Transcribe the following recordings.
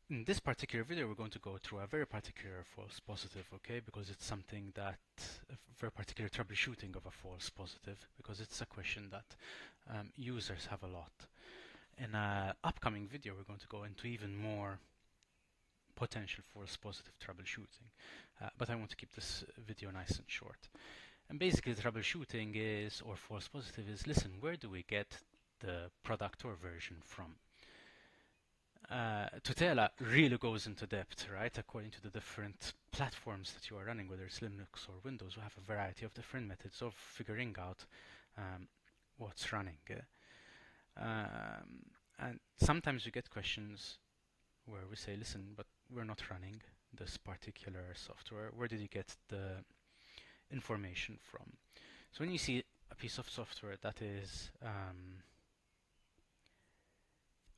In this particular video, we're going to go through a very particular false positive, okay? Because it's something that, a very particular troubleshooting of a false positive, because it's a question that users have a lot. In an upcoming video, we're going to go into even more potential false positive troubleshooting, but I want to keep this video nice and short. And basically, troubleshooting is, or false positive is, listen, where do we get the product or version from? Tutela really goes into depth, right? According to the different platforms that you are running, whether it's Linux or Windows, we have a variety of different methods of figuring out what's running. And sometimes we get questions where we say, listen, but we're not running this particular software. Where did you get the information from? So when you see a piece of software that is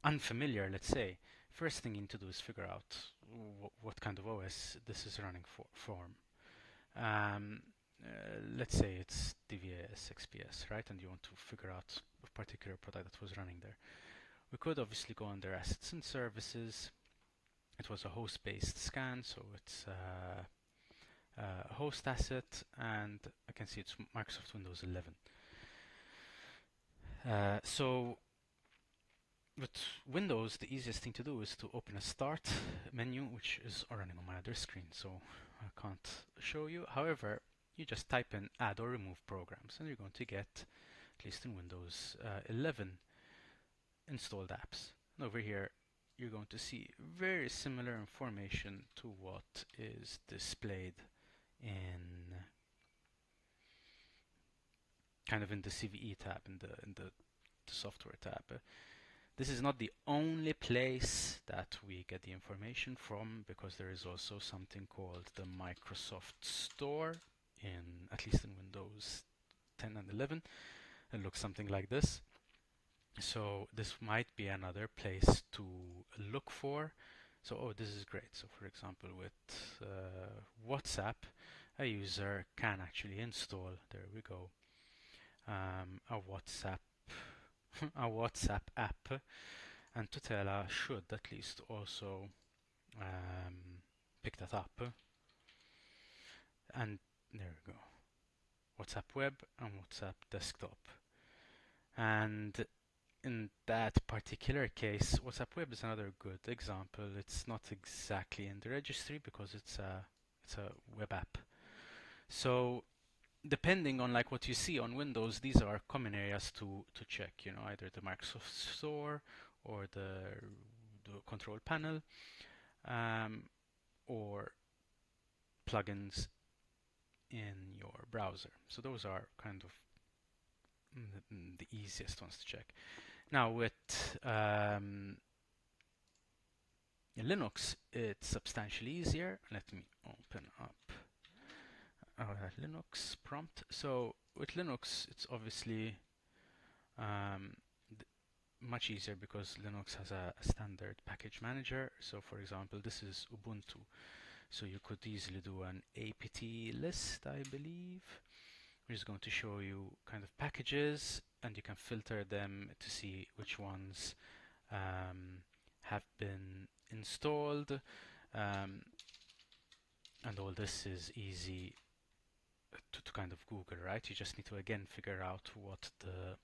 unfamiliar, let's say, first thing you need to do is figure out what kind of OS this is running from. Let's say it's DVS, XPS, right? And you want to figure out a particular product that was running there. We could obviously go under assets and services. It was a host-based scan, so it's a host asset, and I can see it's Microsoft Windows 11. So with Windows, the easiest thing to do is to open a Start menu, which is running on my other screen, so I can't show you. However, you just type in add or remove programs, and you're going to get, at least in Windows 11, installed apps. And over here, you're going to see very similar information to what is displayed in kind of in the CVE tab, in the software tab. This is not the only place that we get the information from, because there is also something called the Microsoft Store, at least in Windows 10 and 11. It looks something like this. So this might be another place to look for. So, oh, this is great. So for example, with WhatsApp, a user can actually install, there we go, a WhatsApp a WhatsApp app, and Tutela should at least also pick that up. And there we go, WhatsApp web and WhatsApp desktop. And in that particular case, WhatsApp web is another good example. It's not exactly in the registry because it's a web app. So depending on like what you see on Windows, these are common areas to check. You know, either the Microsoft Store or the control panel, or plugins in your browser. So those are kind of the easiest ones to check. Now with Linux, it's substantially easier. Let me open up our Linux prompt. So with Linux, it's obviously much easier because Linux has a standard package manager. So for example, this is Ubuntu. So you could easily do an apt list, I believe, which is going to show you kind of packages, and you can filter them to see which ones have been installed. And all this is easy to kind of Google, right? You just need to again figure out what the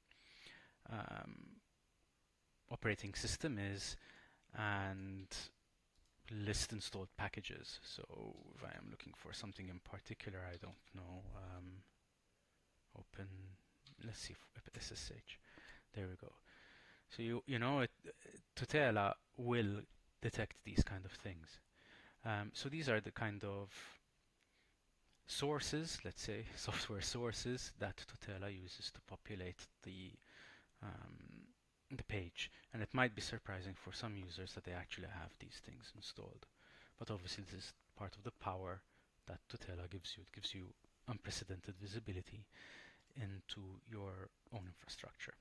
operating system is and list installed packages. So if I am looking for something in particular, I don't know, open, let's see, SSH, there we go. So you know, Tutela will detect these kind of things. So these are the kind of sources, let's say, software sources that Tutela uses to populate the page. And it might be surprising for some users that they actually have these things installed. But obviously this is part of the power that Tutela gives you. It gives you unprecedented visibility into your own infrastructure.